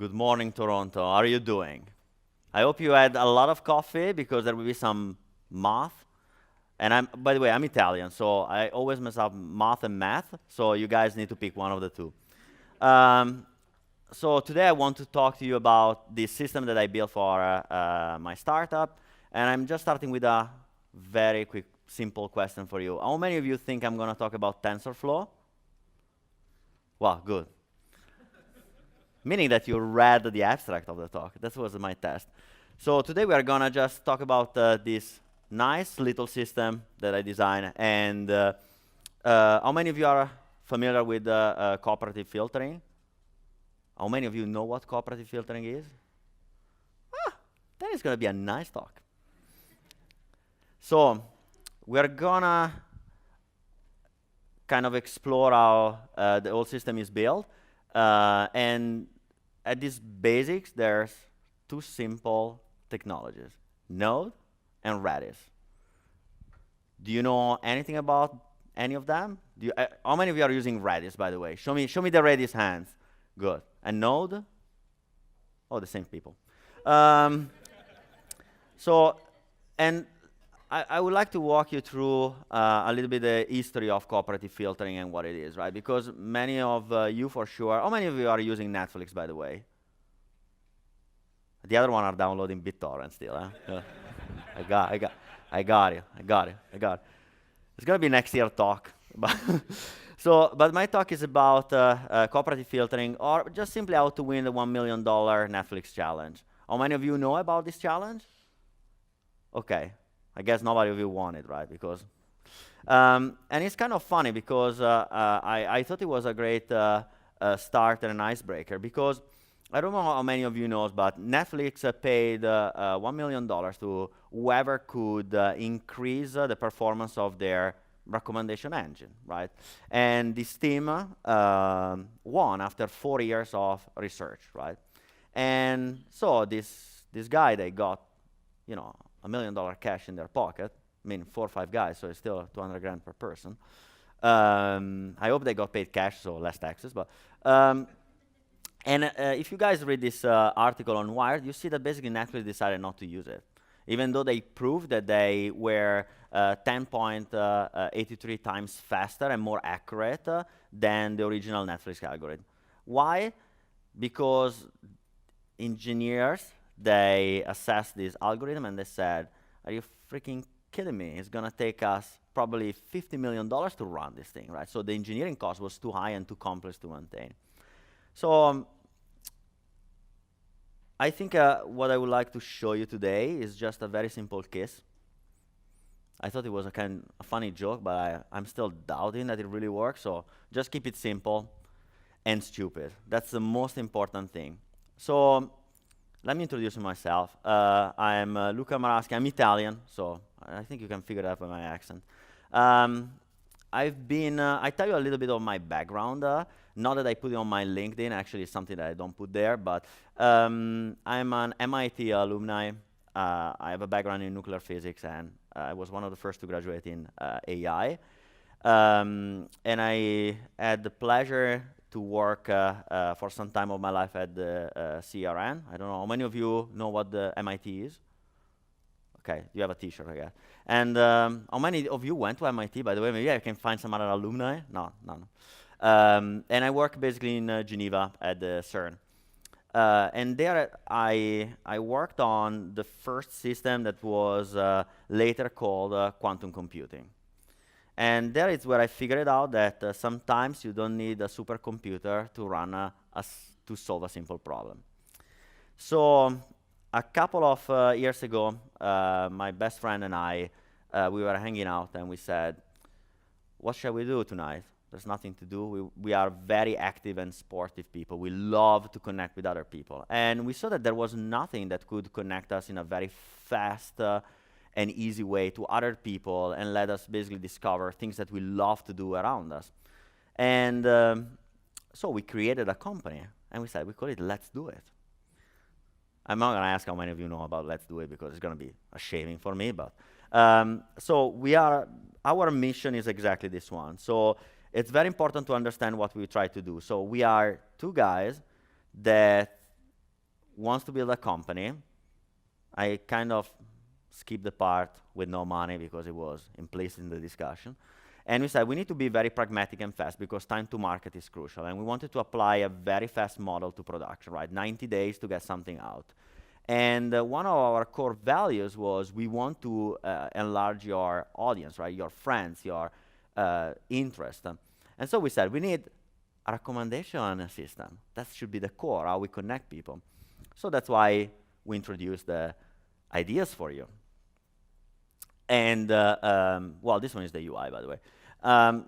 Good morning, Toronto. How are you doing? I hope you had a lot of coffee because there will be some math. And by the way, I'm Italian, so I always mess up math and math, so you guys need to pick one of the two. So today I want to talk to you about the system that I built for my startup. And I'm just starting with a very quick, simple question for you. How many of you think I'm going to talk about TensorFlow? Well, good. Meaning that you read the abstract of the talk. That was my test. So today we are going to just talk about this nice little system that I designed. And how many of you are familiar with cooperative filtering? How many of you know what cooperative filtering is? Then it's going to be a nice talk. So we're going to kind of explore how the whole system is built. And at these basics, there's two simple technologies, Node and Redis. Do you know anything about any of them? How many of you are using Redis, by the way? Show me the Redis hands. Good. And Node? Oh, the same people. I would like to walk you through a little bit the history of cooperative filtering and what it is, right? Because many of you, for sure, how many of you are using Netflix, by the way? The other one are downloading BitTorrent still, huh? I got it. It's gonna be next year talk. But my talk is about cooperative filtering, or just simply how to win the $1 million Netflix challenge. How many of you know about this challenge? Okay. I guess nobody of you won it, right? Because, and it's kind of funny because I thought it was a great start and an icebreaker, because I don't know how many of you know, but Netflix paid $1 million to whoever could increase the performance of their recommendation engine, right? And this team won after 4 years of research, right? And so this guy, they got, you know, $1 million cash in their pocket. I mean, 4 or 5 guys, so it's still 200 grand per person. I hope they got paid cash, so less taxes. But if you guys read this article on Wired, you see that basically Netflix decided not to use it, even though they proved that they were 10.83 times faster and more accurate than the original Netflix algorithm. Why? Because engineers, they assessed this algorithm and they said, are you freaking kidding me? It's going to take us probably $50 million to run this thing, right? So the engineering cost was too high and too complex to maintain. So I think what I would like to show you today is just a very simple case. I thought it was a funny joke, but I'm still doubting that it really works. So just keep it simple and stupid. That's the most important thing. So let me introduce myself. I'm Luca Maraschi. I'm Italian, so I think you can figure it out by my accent. I tell you a little bit of my background. Not that I put it on my LinkedIn. Actually, it's something that I don't put there. But I'm an MIT alumni. I have a background in nuclear physics, and I was one of the first to graduate in AI. And I had the pleasure to work for some time of my life at the CRN. I don't know, how many of you know what the MIT is? Okay, you have a t-shirt, I guess. And how many of you went to MIT, by the way? Maybe I can find some other alumni. No. And I work basically in Geneva at the CERN. And there I worked on the first system that was later called quantum computing. And there is where I figured out that sometimes you don't need a supercomputer to run to solve a simple problem. So a couple of years ago, my best friend and I, we were hanging out and we said, what shall we do tonight? There's nothing to do. We are very active and sportive people. We love to connect with other people. And we saw that there was nothing that could connect us in a very fast an easy way to other people and let us basically discover things that we love to do around us. And so we created a company, and we said, we call it Let's Do It. I'm not going to ask how many of you know about Let's Do It, because it's going to be a shaming for me. But so our mission is exactly this one. So it's very important to understand what we try to do. So we are two guys that wants to build a company. I kind of skipped the part with no money because it was implicit in the discussion. And we said we need to be very pragmatic and fast because time to market is crucial. And we wanted to apply a very fast model to production, right? 90 days to get something out. And one of our core values was we want to enlarge your audience, right? Your friends, your interest. And so we said we need a recommendation system. That should be the core, how we connect people. So that's why we introduced the ideas for you. And, well, this one is the UI, by the way.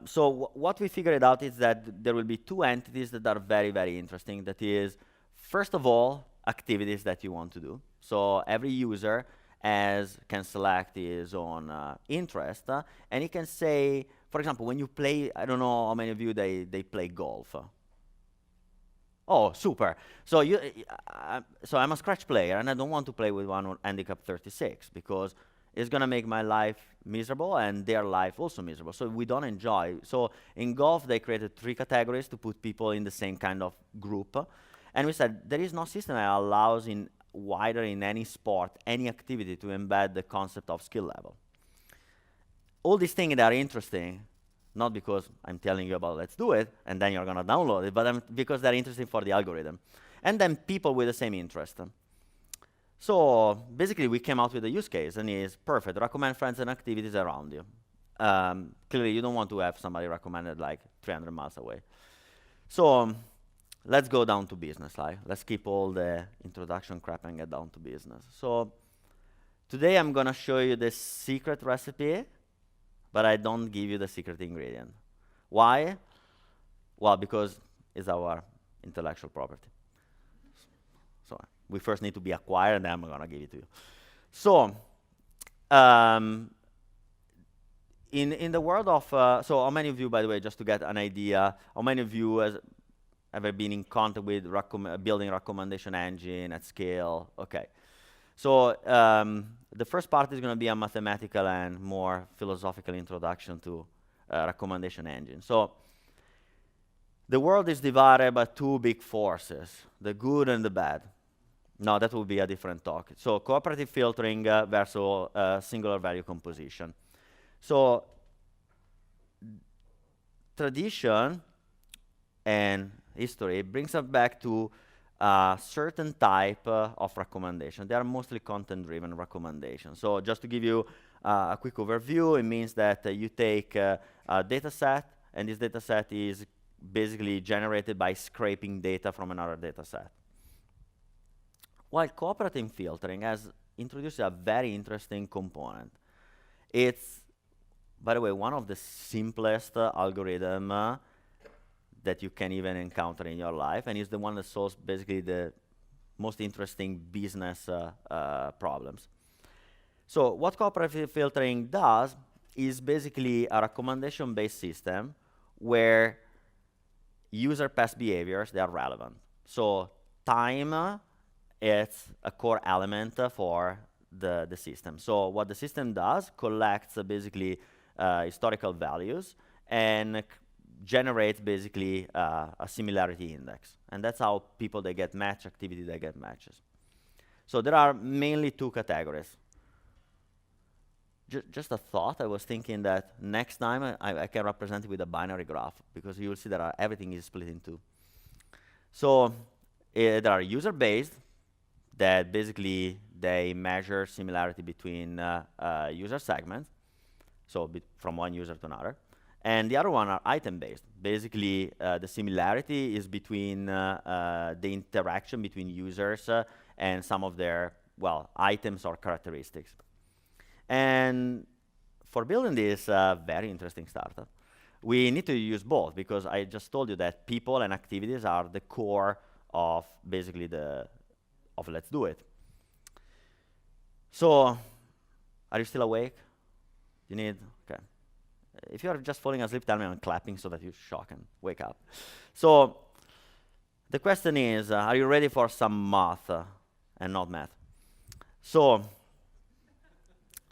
So what we figured out is that there will be two entities that are very, very interesting. That is, first of all, activities that you want to do. So every user can select his own interest, and he can say, for example, when you play, I don't know how many of you they play golf. Oh, super. So so I'm a scratch player, and I don't want to play with one on handicap 36 because it's going to make my life miserable and their life also miserable. So we don't enjoy. So in golf, they created 3 categories to put people in the same kind of group. And we said there is no system that allows wider in any sport, any activity to embed the concept of skill level. All these things that are interesting, not because I'm telling you about let's do it, and then you're going to download it, but because they're interesting for the algorithm. And then people with the same interest. So basically, we came out with a use case, and it's perfect. Recommend friends and activities around you. Clearly, you don't want to have somebody recommended like 300 miles away. So let's go down to business. Let's keep all the introduction crap and get down to business. So today, I'm going to show you the secret recipe, but I don't give you the secret ingredient. Why? Well, because it's our intellectual property. So we first need to be acquired, and then I'm going to give it to you. So in the world of, so how many of you, by the way, just to get an idea, how many of you have ever been in contact with building recommendation engine at scale? Okay. So the first part is going to be a mathematical and more philosophical introduction to recommendation engine. So the world is divided by 2 big forces, the good and the bad. No, that will be a different talk. So cooperative filtering versus singular value composition. So tradition and history brings us back to a certain type of recommendation. They are mostly content-driven recommendations. So just to give you a quick overview, it means that you take a data set, and this data set is basically generated by scraping data from another data set. While cooperative filtering has introduced a very interesting component. It's, by the way, one of the simplest algorithm that you can even encounter in your life, and it's the one that solves basically the most interesting business problems. So what cooperative filtering does is basically a recommendation-based system where user past behaviors, they are relevant. So time, it's a core element for the system. So what the system does, collects basically historical values and generates basically a similarity index. And that's how people, they get match, activity, they get matches. So there are mainly 2 categories. Just a thought, I was thinking that next time I can represent it with a binary graph, because you will see that everything is split in 2. So there are user-based, that basically they measure similarity between user segments, so from one user to another. And the other one are item-based. Basically, the similarity is between the interaction between users and some of their, well, items or characteristics. And for building this very interesting startup, we need to use both, because I just told you that people and activities are the core of basically of let's do it. So, are you still awake? You need, okay. If you are just falling asleep, tell me I'm clapping so that you shock and wake up. So, the question is, are you ready for some math and not math? So,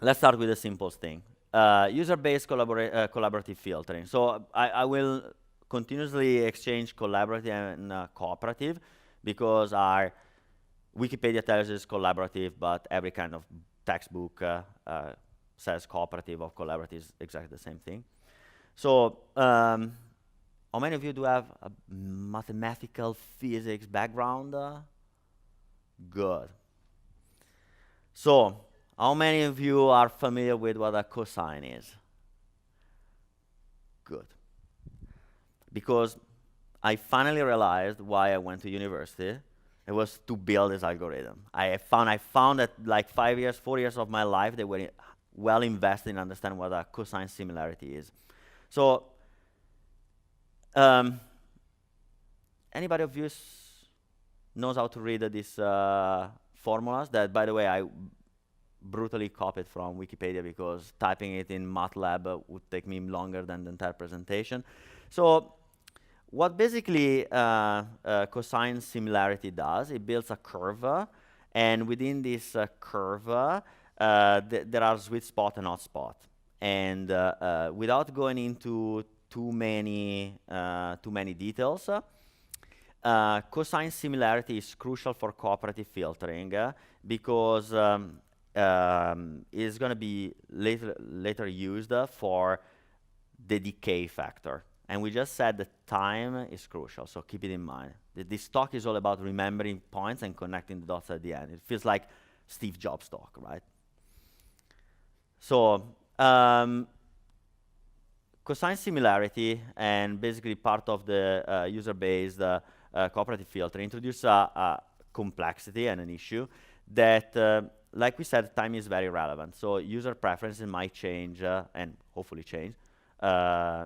let's start with the simplest thing. User-based collaborative filtering. So, I will continuously exchange collaborative and cooperative, because Wikipedia tells us it's collaborative, but every kind of textbook says cooperative or collaborative is exactly the same thing. So, how many of you do have a mathematical physics background? Good. So, how many of you are familiar with what a cosine is? Good. Because I finally realized why I went to university. It was to build this algorithm. I found that like 4 years of my life, they were well invested in understanding what a cosine similarity is. So, anybody of you knows how to read these formulas? That, by the way, I brutally copied from Wikipedia because typing it in MATLAB would take me longer than the entire presentation. So, what basically cosine similarity does, it builds a curve, and within this curve, there are sweet spot and hotspot. And without going into too many details, cosine similarity is crucial for cooperative filtering because it's going to be later used for the decay factor. And we just said that time is crucial, so keep it in mind. This talk is all about remembering points and connecting the dots at the end. It feels like Steve Jobs' talk, right? So, cosine similarity and basically part of the user-based cooperative filter introduce a complexity and an issue that, like we said, time is very relevant. So user preferences might change and hopefully change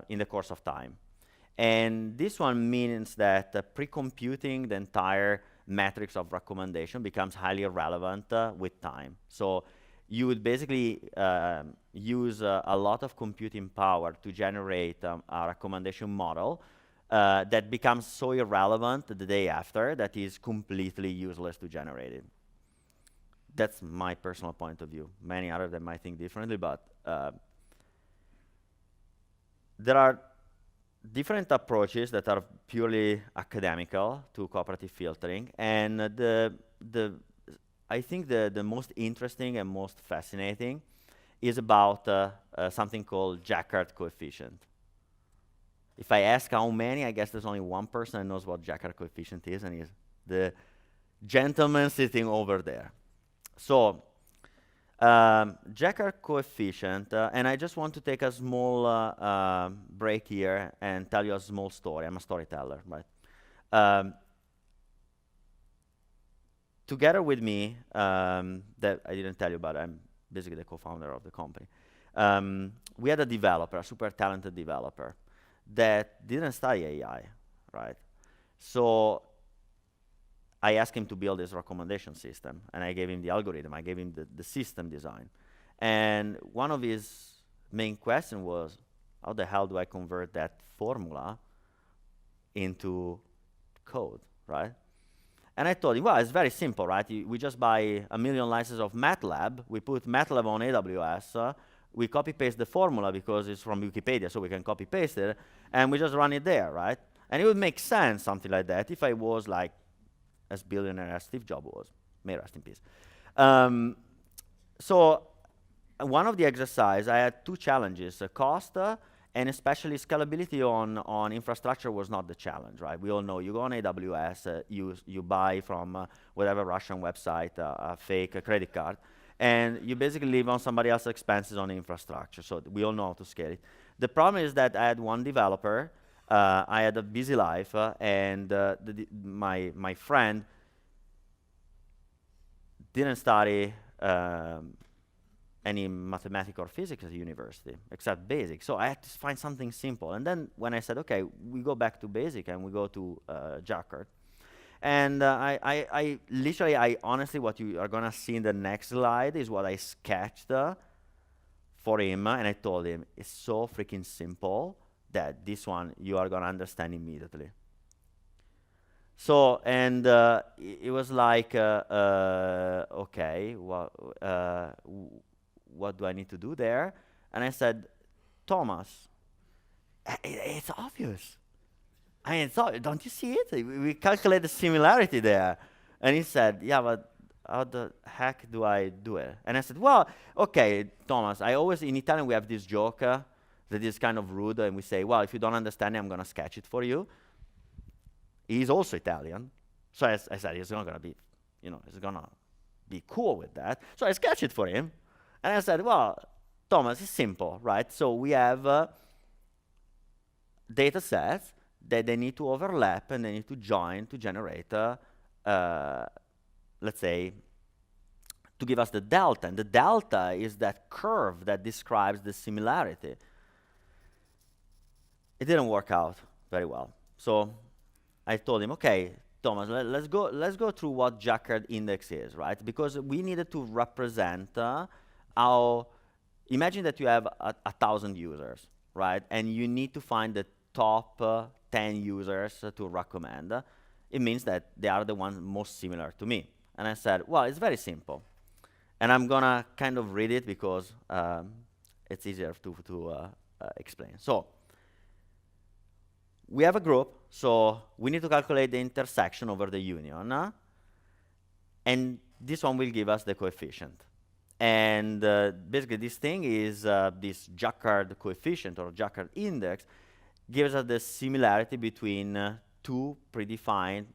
in the course of time. And this one means that pre-computing the entire matrix of recommendation becomes highly relevant with time. So you would basically use a lot of computing power to generate a recommendation model that becomes so irrelevant the day after that is completely useless to generate it. That's my personal point of view. Many others that might think differently, but there are different approaches that are purely academical to cooperative filtering, and I think the most interesting and most fascinating is about something called Jaccard Coefficient. If I ask how many, I guess there's only one person that knows what Jaccard Coefficient is, and he's the gentleman sitting over there. So, Jaccard Coefficient, and I just want to take a small break here and tell you a small story. I'm a storyteller, right? Together with me, that I didn't tell you about, I'm basically the co-founder of the company. We had a developer, a super talented developer, that didn't study AI, right? So I asked him to build this recommendation system, and I gave him the algorithm, I gave him the system design. And one of his main questions was, how the hell do I convert that formula into code, right? And I told him, well, it's very simple, right? We just buy 1 million licenses of MATLAB, we put MATLAB on AWS, we copy-paste the formula because it's from Wikipedia, so we can copy-paste it, and we just run it there, right? And it would make sense, something like that, if I was like as billionaire as Steve Jobs was. May rest in peace. So one of the exercises, I had two challenges, cost and especially scalability on infrastructure was not the challenge, right? We all know you go on AWS, you buy from whatever Russian website a fake credit card, and you basically live on somebody else's expenses on the infrastructure. So we all know how to scale it. The problem is that I had one developer, I had a busy life, and my friend didn't study any mathematics or physics at university, except basic. So I had to find something simple. And then when I said, okay, we go back to basic and we go to Jacquard. And I honestly, what you are gonna see in the next slide is what I sketched for him, and I told him, it's so freaking simple that this one you are gonna understand immediately. So, and it was like, okay, what do I need to do there? And I said, Thomas, it's obvious. I mean, don't you see it? We calculate the similarity there. And he said, yeah, but how the heck do I do it? And I said, well, okay, Thomas, in Italian, we have this joke that is kind of rude, and we say, well, if you don't understand it, I'm going to sketch it for you. He's also Italian. So I said, he's not going to be, he's going to be cool with that. So I sketched it for him. And I said, well, Thomas, it's simple, right? So we have data sets that they need to overlap and they need to join to generate, let's say, to give us the delta. And the delta is that curve that describes the similarity. It didn't work out very well. So I told him, okay, Thomas, let's go through what Jacquard Index is, right? Because we needed to represent how, imagine that you have 1,000 users, right? And you need to find the top 10 users to recommend. It means that they are the ones most similar to me. And I said, well, it's very simple. And I'm going to kind of read it because it's easier to explain. So we have a group, so we need to calculate the intersection over the union. And this one will give us the coefficient. And basically, this thing is this Jaccard Coefficient or Jacquard Index gives us the similarity between two predefined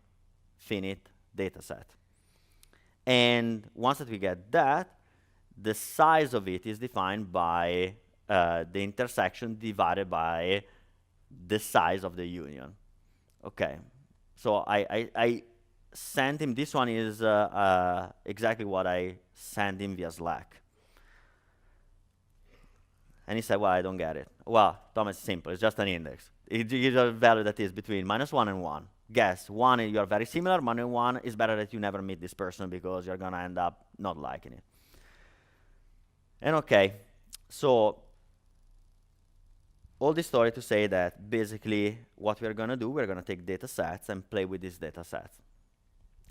finite data sets. And once that we get that, the size of it is defined by the intersection divided by the size of the union. Okay, so I sent him, this one is exactly what I sent him via Slack. And he said, well, I don't get it. Well, Thomas, it's simple, it's just an index. It gives a value that is between -1 and 1. Guess, 1, you are very similar, -1 is better that you never meet this person because you're gonna end up not liking it. And okay, so all this story to say that basically what we're gonna do, we're gonna take data sets and play with these data sets.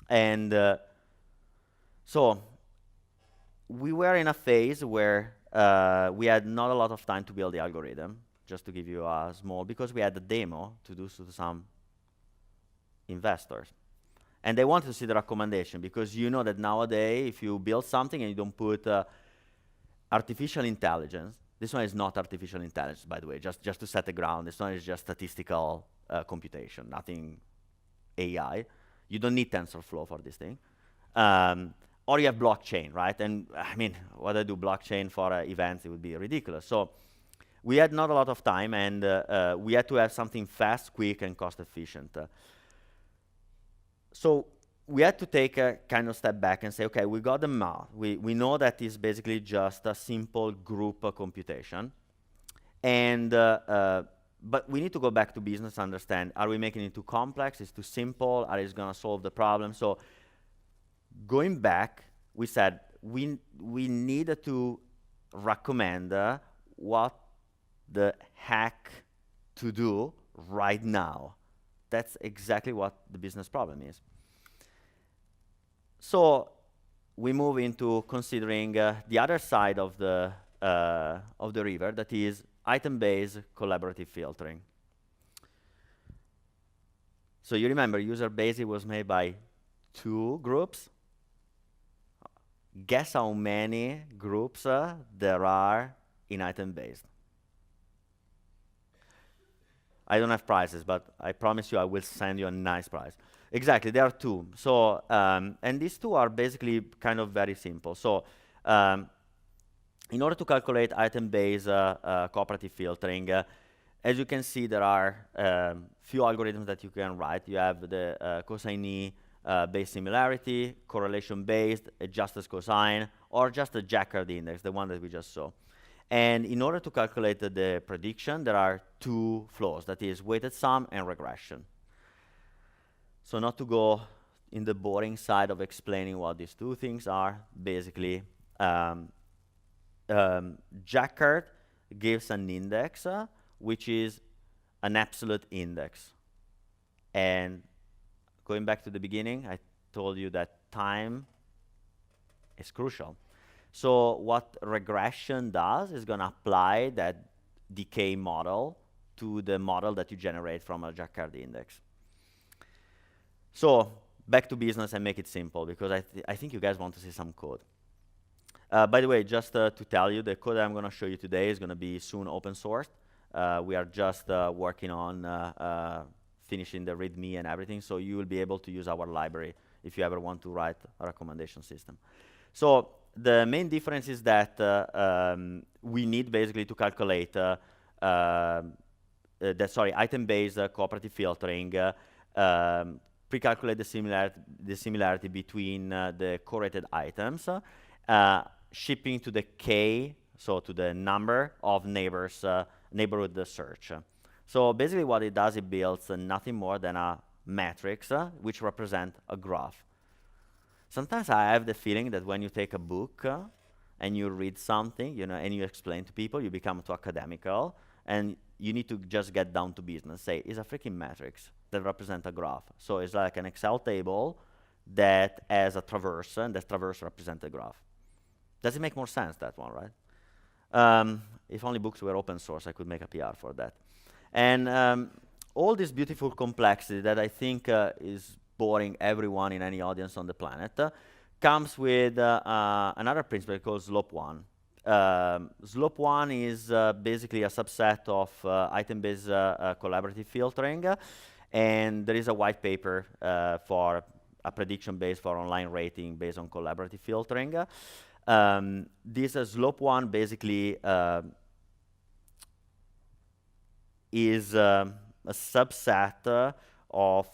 And so we were in a phase where we had not a lot of time to build the algorithm, just to give you a small, because we had a demo to do to some investors. And they wanted to see the recommendation, because you know that nowadays, if you build something and you don't put artificial intelligence, this one is not artificial intelligence, by the way, just to set the ground. This one is just statistical computation, nothing AI. You don't need TensorFlow for this thing. Or you have blockchain, right? And I mean, what I do blockchain for events, it would be ridiculous. So we had not a lot of time, and we had to have something fast, quick, and cost efficient. So we had to take a kind of step back and say, okay, we got the math. We know that it's basically just a simple group computation. And but we need to go back to business, understand, are we making it too complex? Is it too simple? Are it going to solve the problem? So going back, we said we needed to recommend what the heck to do right now. That's exactly what the business problem is. So we move into considering the other side of the river, that is item-based collaborative filtering. So you remember, user base was made by 2 groups. Guess how many groups there are in item-based? I don't have prices, but I promise you I will send you a nice price. Exactly, there are 2. So, and these 2 are basically kind of very simple. So, in order to calculate item-based cooperative filtering, as you can see, there are few algorithms that you can write. You have the Cosine based similarity, correlation-based, adjusted cosine, or just the Jacquard Index, the one that we just saw. And in order to calculate the prediction, there are 2 flows, that is weighted sum and regression. So not to go in the boring side of explaining what these 2 things are, basically, Jacquard gives an index, which is an absolute index. And going back to the beginning, I told you that time is crucial. So what regression does is going to apply that decay model to the model that you generate from a Jacquard index. So back to business and make it simple, because I think you guys want to see some code. By the way, just to tell you, the code that I'm going to show you today is going to be soon open sourced. We are just working on finishing the README and everything, so you will be able to use our library if you ever want to write a recommendation system. So the main difference is that we need basically to calculate item-based cooperative filtering, pre-calculate the similarity between the correlated items, shipping to the k, so to the number of neighbors, neighborhood search. So basically what it does, it builds nothing more than a matrix which represent a graph. Sometimes I have the feeling that when you take a book and you read something, you know, and you explain to people, you become too academical, and you need to just get down to business. Say, it's a freaking matrix that represents a graph. So it's like an Excel table that has a traverse, and that traverse represents a graph. Does it make more sense, that one, right? If only books were open source, I could make a PR for that. And all this beautiful complexity that I think is boring everyone in any audience on the planet comes with another principle called slope 1. Slope 1 is basically a subset of item-based collaborative filtering, and there is a white paper for a prediction based for online rating based on collaborative filtering. This slope 1 basically is a subset of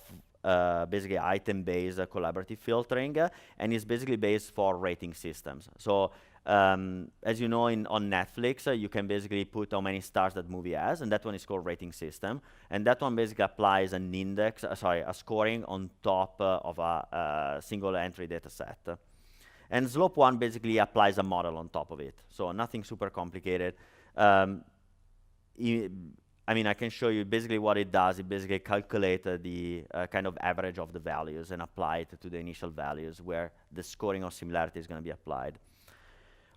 basically item-based collaborative filtering, and is basically based for rating systems. So as you know, on Netflix, you can basically put how many stars that movie has, and that one is called rating system. And that one basically applies an index, a scoring on top of a single entry data set. And slope 1 basically applies a model on top of it. So nothing super complicated. I mean, I can show you basically what it does. It basically calculates the kind of average of the values and apply it to the initial values where the scoring of similarity is going to be applied.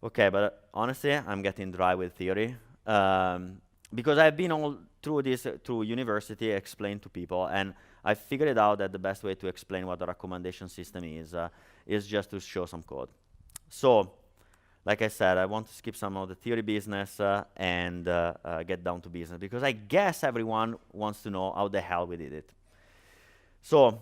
Okay, but honestly, I'm getting dry with theory. Because I've been all through this, through university, explained to people, and I figured out that the best way to explain what a recommendation system is just to show some code. So, like I said, I want to skip some of the theory business and get down to business, because I guess everyone wants to know how the hell we did it. So,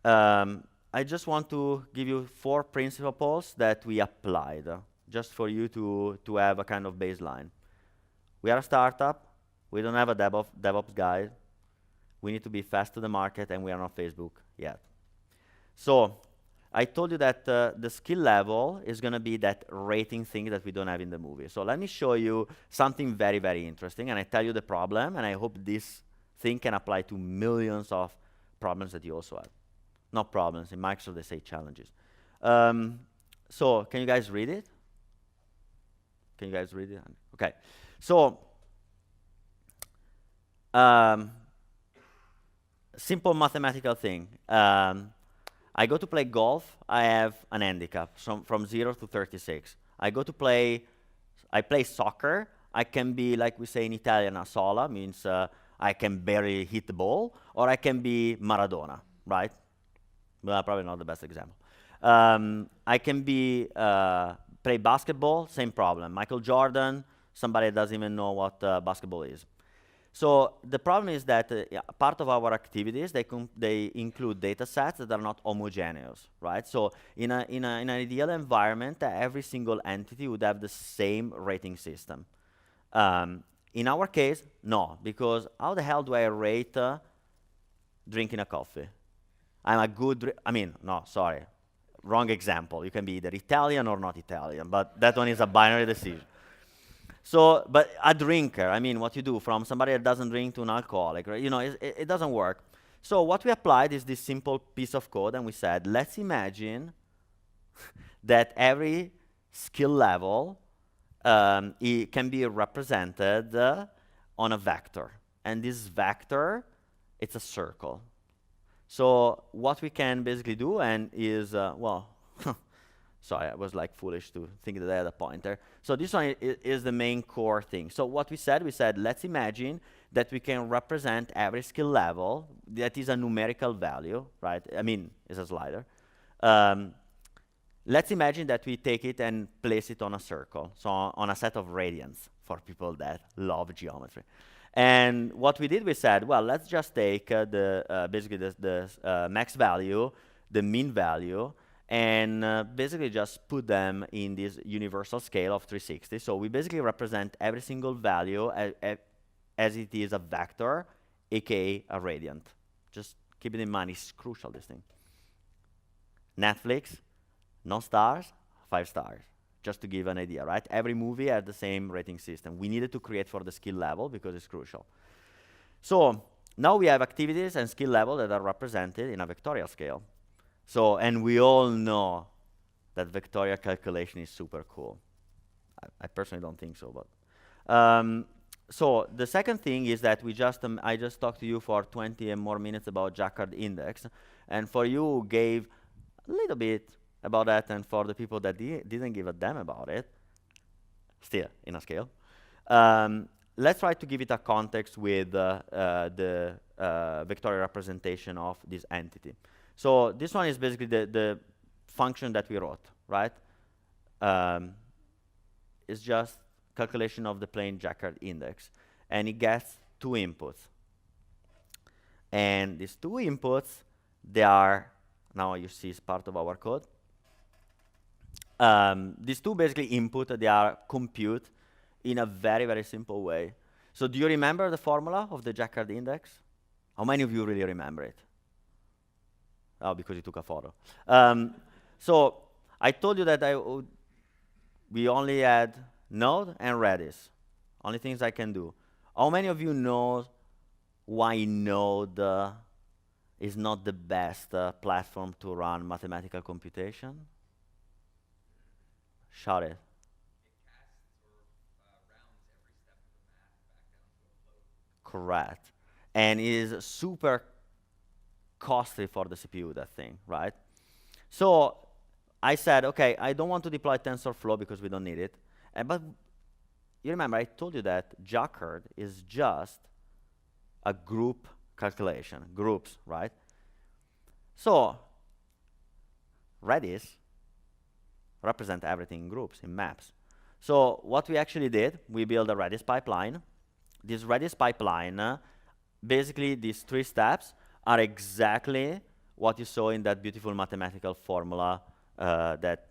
I just want to give you 4 principles that we applied, just for you to have a kind of baseline. We are a startup. We don't have a DevOps guide. We need to be fast to the market, and we are not Facebook yet. So I told you that the skill level is going to be that rating thing that we don't have in the movie. So let me show you something very, very interesting, and I tell you the problem, and I hope this thing can apply to millions of problems that you also have. Not problems. In Microsoft, they say challenges. So can you guys read it? Can you guys read it? Okay. So simple mathematical thing. I go to play golf, I have an handicap from 0 to 36. I play soccer, I can be, like we say in Italian, a sola, means I can barely hit the ball, or I can be Maradona, right? Well, probably not the best example. I can be, play basketball, same problem. Michael Jordan, somebody doesn't even know what basketball is. So the problem is that part of our activities, they include data sets that are not homogeneous, right? So in an ideal environment, every single entity would have the same rating system. In our case, no, because how the hell do I rate drinking a coffee? I'm a good, wrong example. You can be either Italian or not Italian, but that one is a binary decision. So, but a drinker, I mean, what you do from somebody that doesn't drink to an alcoholic, right? You know, it doesn't work. So what we applied is this simple piece of code, and we said, let's imagine that every skill level it can be represented on a vector. And this vector, it's a circle. So what we can basically do is, sorry, I was like foolish to think that I had a pointer. So this one is the main core thing. So what we said, let's imagine that we can represent every skill level that is a numerical value, right? I mean, it's a slider. Let's imagine that we take it and place it on a circle, so on a set of radians for people that love geometry. And what we did, we said, well, let's just take basically the max value, the mean value, and basically just put them in this universal scale of 360. So we basically represent every single value as it is a vector, aka a radiant. Just keep it in mind, it's crucial, this thing. Netflix, no stars, 5 stars. Just to give an idea, right? Every movie has the same rating system. We needed to create for the skill level because it's crucial. So now we have activities and skill level that are represented in a vectorial scale. So, and we all know that vectorial calculation is super cool. I personally don't think so, but. So the second thing is that we just, I just talked to you for 20 and more minutes about Jacquard Index. And for you, gave a little bit about that, and for the people that didn't give a damn about it, still in a scale, let's try to give it a context with the vectorial representation of this entity. So this one is basically the function that we wrote, right? It's just calculation of the plain Jacquard index, and it gets 2 inputs. And these 2 inputs, they are, now you see it's part of our code. These 2 basically input, they are compute in a very, very simple way. So do you remember the formula of the Jacquard index? How many of you really remember it? Oh, because you took a photo. So I told you that we only had Node and Redis. Only things I can do. How many of you know why Node is not the best platform to run mathematical computation? Shout it. It casts or rounds every step of the math back down to a float. Correct. And it is super costly for the CPU, that thing, right? So I said, okay, I don't want to deploy TensorFlow because we don't need it. But you remember, I told you that Jacquard is just a group calculation, groups, right? So Redis represent everything in groups, in maps. So what we actually did, we built a Redis pipeline. This Redis pipeline, basically these 3 steps are exactly what you saw in that beautiful mathematical formula that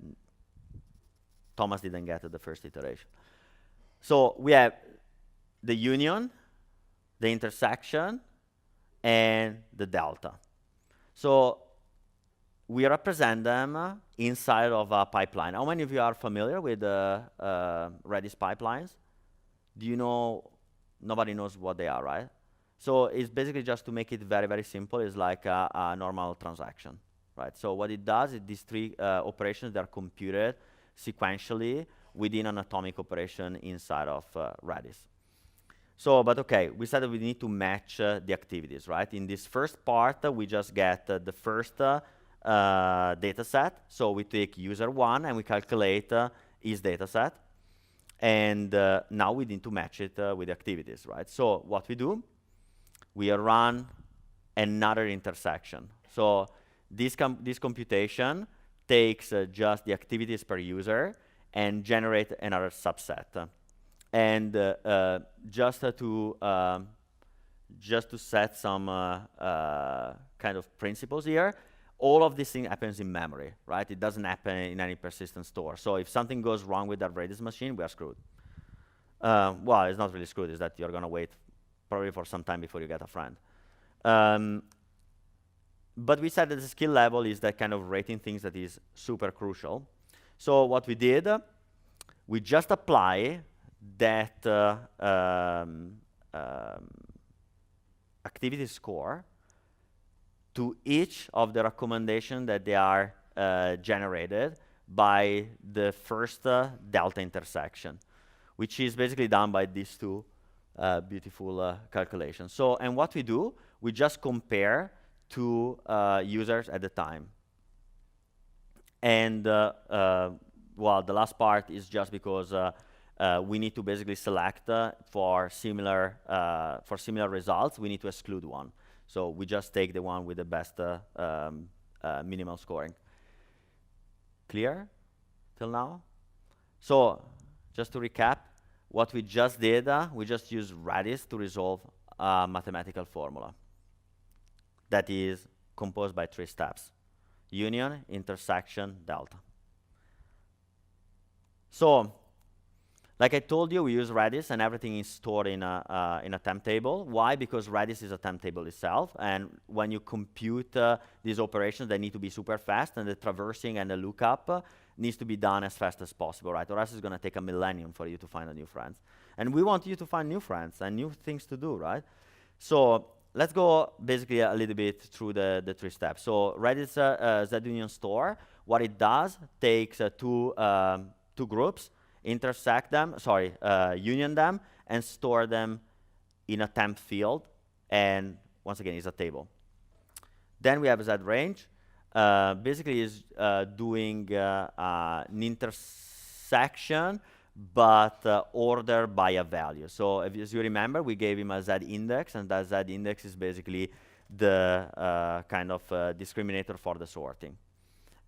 Thomas didn't get at the first iteration. So we have the union, the intersection, and the delta. So we represent them inside of a pipeline. How many of you are familiar with Redis pipelines? Do you know? Nobody knows what they are, right? So it's basically just to make it very, very simple. It's like a normal transaction, right? So what it does is these 3 operations, they are computed sequentially within an atomic operation inside of Redis. So, but okay, we said that we need to match the activities, right? In this first part, we just get the first data set. So we take user 1 and we calculate his data set. And now we need to match it with the activities, right? So what we do, we run another intersection. So this computation takes just the activities per user and generate another subset. And just to set some kind of principles here, all of this thing happens in memory, right? It doesn't happen in any persistent store. So if something goes wrong with that Redis machine, we are screwed. Well, it's not really screwed. It's that you're going to wait probably for some time before you get a friend. But we said that the skill level is that kind of rating things that is super crucial. So what we did, we just apply that activity score to each of the recommendations that they are generated by the first delta intersection, which is basically done by these 2 beautiful calculations. So, and what we do, we just compare 2 users at a time. And well, the last part is just because we need to basically select for similar results, we need to exclude one. So we just take the one with the best minimal scoring. Clear till now? So just to recap, what we just did, we just used Redis to resolve a mathematical formula that is composed by 3 steps: union, intersection, delta. So, like I told you, we use Redis, and everything is stored in a temp table. Why? Because Redis is a temp table itself, and when you compute these operations, they need to be super fast, and the traversing and the lookup needs to be done as fast as possible, right? Or else it's going to take a millennium for you to find a new friends. And we want you to find new friends and new things to do, right? So let's go basically a little bit through the 3 steps. So Redis Z-Union store, what it does, takes two groups, intersect them, union them, and store them in a temp field, and once again, it's a table. Then we have Z-range. Basically is doing an intersection, but ordered by a value. So as you remember, we gave him a Z-index, and that Z-index is basically the kind of discriminator for the sorting.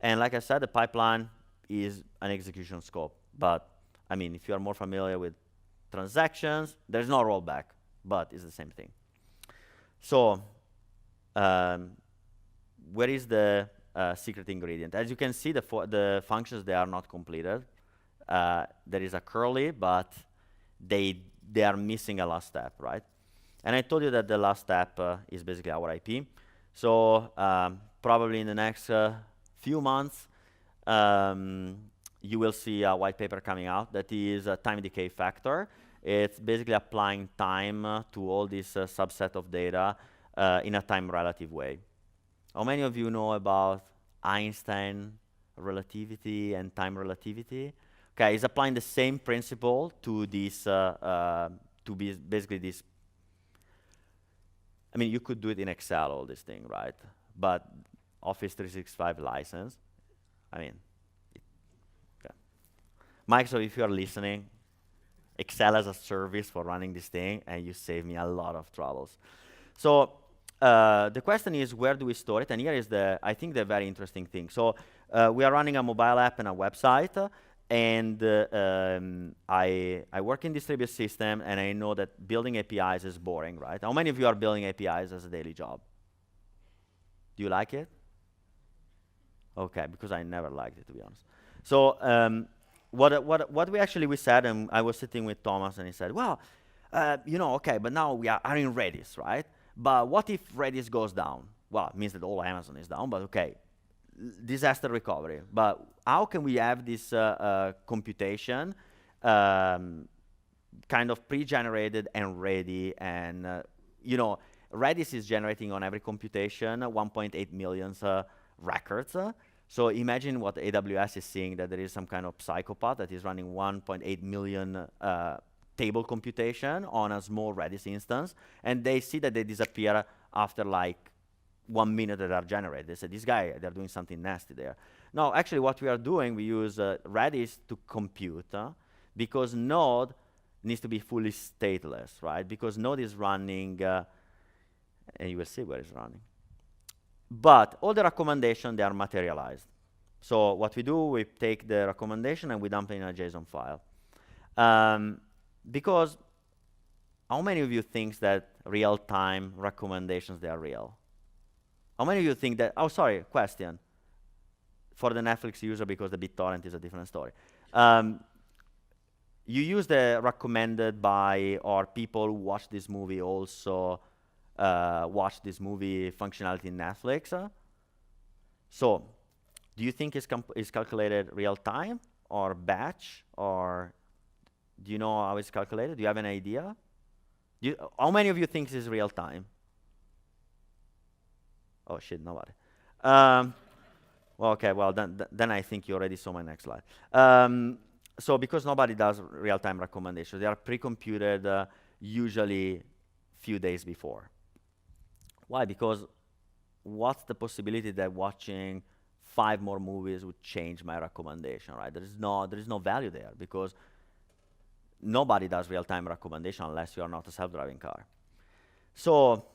And like I said, the pipeline is an execution scope. But I mean, if you are more familiar with transactions, there's no rollback, but it's the same thing. So where is the secret ingredient? As you can see, the functions, they are not completed. There is a curly, but they are missing a last step, right? And I told you that the last step is basically our IP. So probably in the next few months, you will see a white paper coming out that is a time decay factor. It's basically applying time to all this subset of data in a time relative way. How many of you know about Einstein relativity and time relativity? Okay, it's applying the same principle to this, basically this. I mean, you could do it in Excel, all this thing, right? But Office 365 license, I mean, okay. Microsoft, if you are listening, Excel as a service for running this thing, and you save me a lot of troubles. So the question is, where do we store it? And here is I think the very interesting thing. So we are running a mobile app and a website, and I work in distributed system, and I know that building APIs is boring, right? How many of you are building APIs as a daily job? Do you like it? Okay, because I never liked it, to be honest. So what we said, and I was sitting with Thomas, and he said, well, you know, okay, but now we are in Redis, right? But what if Redis goes down? Well, it means that all Amazon is down, but okay, disaster recovery. But how can we have this computation kind of pre-generated and ready? And, you know, Redis is generating on every computation 1.8 million records. So imagine what AWS is seeing, that there is some kind of psychopath that is running 1.8 million table computation on a small Redis instance, and they see that they disappear after like 1 minute that are generated. They say, this guy, they're doing something nasty there. No, actually what we are doing, we use Redis to compute, because Node needs to be fully stateless, right? Because Node is running, and you will see where it's running. But all the recommendations, they are materialized. So what we do, we take the recommendation and we dump it in a JSON file. Because how many of you think that real-time recommendations, they are real? How many of you think that, oh, sorry, question. For the Netflix user, because the BitTorrent is a different story. You use the recommended by, or people who watch this movie also watch this movie functionality in Netflix. So, do you think it's calculated real time or batch, or do you know how it's calculated? Do you have an idea? How many of you think it's real time? Oh shit, nobody. Well, okay, well then I think you already saw my next slide. So because nobody does real-time recommendations, they are pre-computed usually few days before. Why? Because what's the possibility that watching 5 more movies would change my recommendation, right? There is no value there, because nobody does real-time recommendation unless you are not a self-driving car. So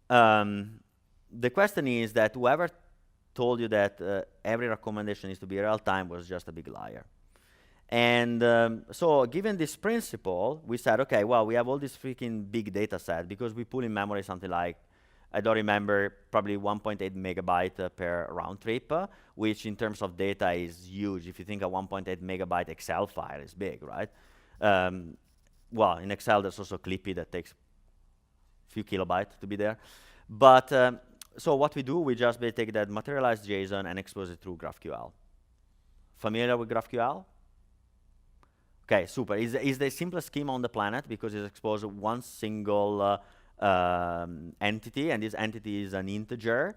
the question is that whoever told you that every recommendation needs to be real-time was just a big liar. And so given this principle, we said, okay, well, we have all this freaking big data set because we pull in memory something like, I don't remember, probably 1.8 megabyte per round trip, which in terms of data is huge. If you think a 1.8 megabyte Excel file is big, right? Well, in Excel, there's also Clippy that takes a few kilobytes to be there. But so what we do, we just take that materialized JSON and expose it through GraphQL. Familiar with GraphQL? Okay, super. It's the simplest schema on the planet because it's exposed one single entity, and this entity is an integer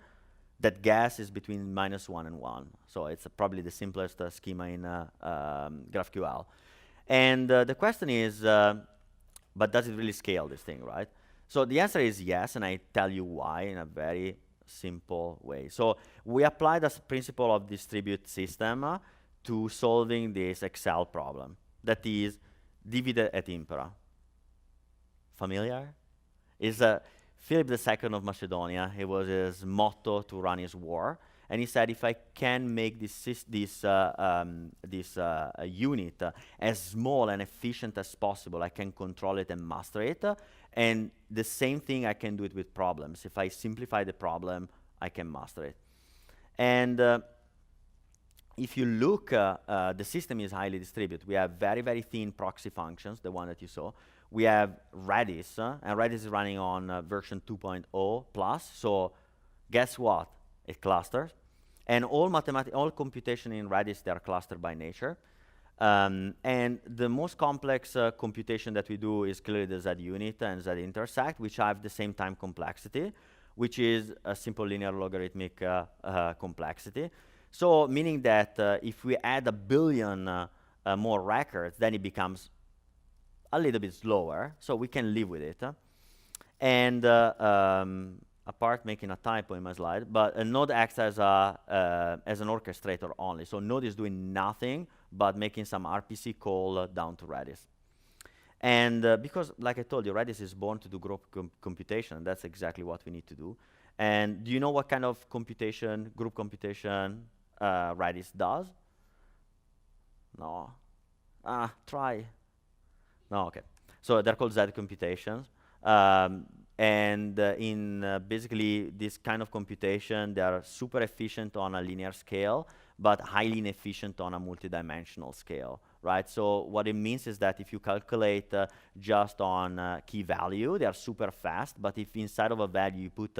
that guesses between -1 and 1. So it's probably the simplest schema in GraphQL. And the question is, but does it really scale this thing, right? So the answer is yes, and I tell you why in a very simple way. So we apply the principle of distributed system to solving this Excel problem. That is divide et impera. Familiar? Is Philip II of Macedonia. It was his motto to run his war, and he said, if I can make this unit as small and efficient as possible, I can control it and master it. And the same thing, I can do it with problems. If I simplify the problem, I can master it. And if you look, the system is highly distributed. We have very, very thin proxy functions, the one that you saw. We have Redis, and Redis is running on version 2.0 plus. So guess what? It clusters. And all computation in Redis, they are clustered by nature. And the most complex computation that we do is clearly the Z-unit and Z-intersect, which have the same time complexity, which is a simple linear logarithmic complexity. So meaning that if we add 1 billion more records, then it becomes a little bit slower, so we can live with it. And apart making a typo in my slide, but a node acts as an orchestrator only. So node is doing nothing but making some RPC call down to Redis. And because, like I told you, Redis is born to do group computation. That's exactly what we need to do. And do you know what kind of computation, group computation, Redis does? No. Try. No, okay. So they're called Z computations. And in basically this kind of computation, they are super efficient on a linear scale, but highly inefficient on a multidimensional scale, right? So what it means is that if you calculate just on key value, they are super fast, but if inside of a value you put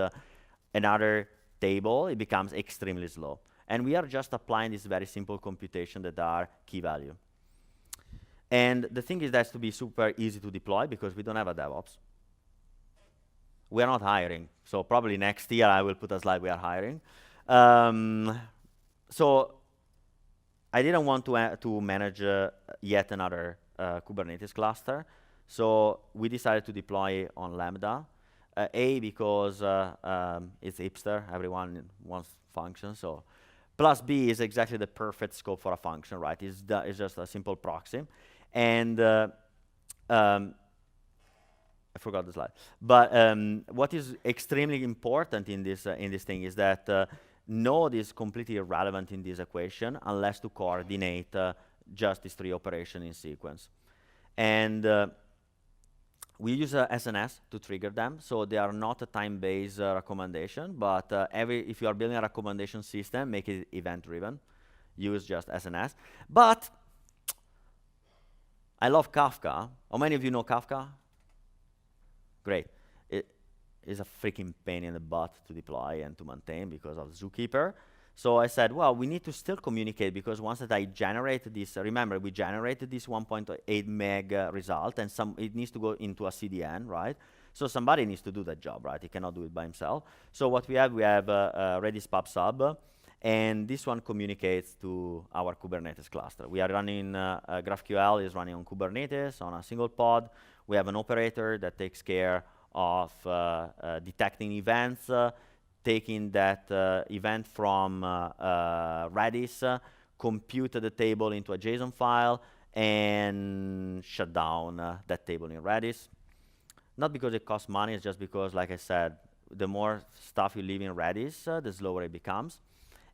another table, it becomes extremely slow. And we are just applying this very simple computation that are key value. And the thing is that has to be super easy to deploy because we don't have a DevOps. We are not hiring. So probably next year I will put a slide we are hiring. So I didn't want to manage yet another Kubernetes cluster. So we decided to deploy on Lambda. Because it's hipster, everyone wants functions. So plus B is exactly the perfect scope for a function, right? It's just a simple proxy. And I forgot the slide. But what is extremely important in this thing is that node is completely irrelevant in this equation unless to coordinate just these 3 operations in sequence. And we use SNS to trigger them, so they are not a time-based recommendation, but if you are building a recommendation system, make it event-driven. Use just SNS. But I love Kafka. How many of you know Kafka? Great. It is a freaking pain in the butt to deploy and to maintain because of Zookeeper. So I said, well, we need to still communicate because once that I generate this, remember, we generated this 1.8 meg result, and it needs to go into a CDN, right? So somebody needs to do that job, right? He cannot do it by himself. So what we have Redis pub sub, and this one communicates to our Kubernetes cluster. We are running, GraphQL is running on Kubernetes on a single pod. We have an operator that takes care of detecting events, taking that event from Redis, compute the table into a JSON file, and shut down that table in Redis. Not because it costs money, it's just because, like I said, the more stuff you leave in Redis, the slower it becomes.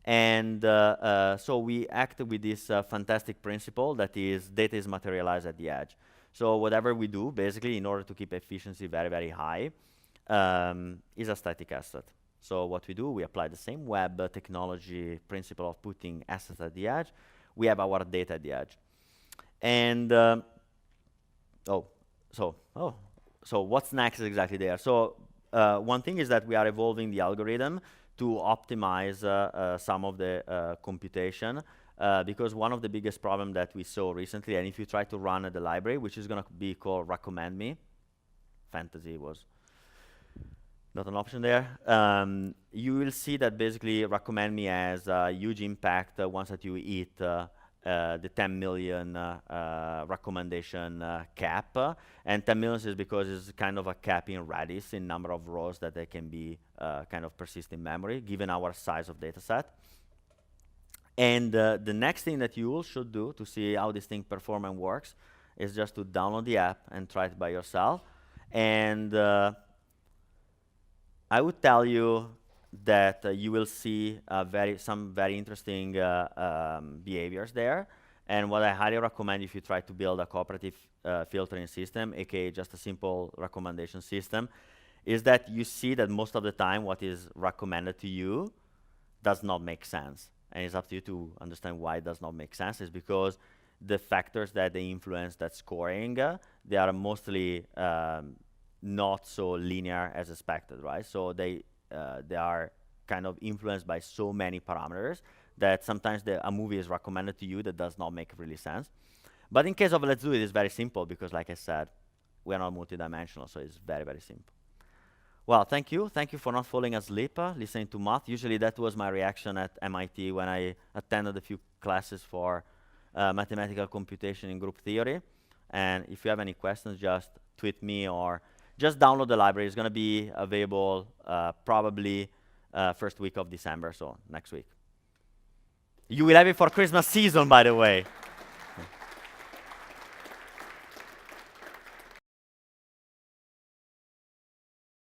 And so we act with this fantastic principle that is data is materialized at the edge. So whatever we do, basically, in order to keep efficiency very, very high, is a static asset. So what we do, we apply the same web technology principle of putting assets at the edge. We have our data at the edge. And, so what's next exactly there? So one thing is that we are evolving the algorithm to optimize some of the computation, because one of the biggest problems that we saw recently, and if you try to run the library, which is going to be called recommend me, fantasy was not an option there, you will see that basically recommend me has a huge impact once that you hit the 10 million recommendation cap. And 10 million is because it's kind of a cap in Redis in number of rows that they can be kind of persist in memory, given our size of data set. And the next thing that you should do to see how this thing performs and works is just to download the app and try it by yourself. And I would tell you that you will see some very interesting behaviors there. And what I highly recommend if you try to build a cooperative filtering system, aka just a simple recommendation system, is that you see that most of the time what is recommended to you does not make sense. And it's up to you to understand why it does not make sense. Is because the factors that they influence that scoring, they are mostly not so linear as expected, right? So they are kind of influenced by so many parameters that sometimes a movie is recommended to you that does not make really sense. But in case of Let's Do It, it's very simple because, like I said, we are not multidimensional, so it's very, very simple. Well, thank you. Thank you for not falling asleep listening to math. Usually that was my reaction at MIT when I attended a few classes for mathematical computation in group theory. And if you have any questions, just tweet me or just download the library. It's going to be available probably first week of December, so next week. You will have it for Christmas season, by the way.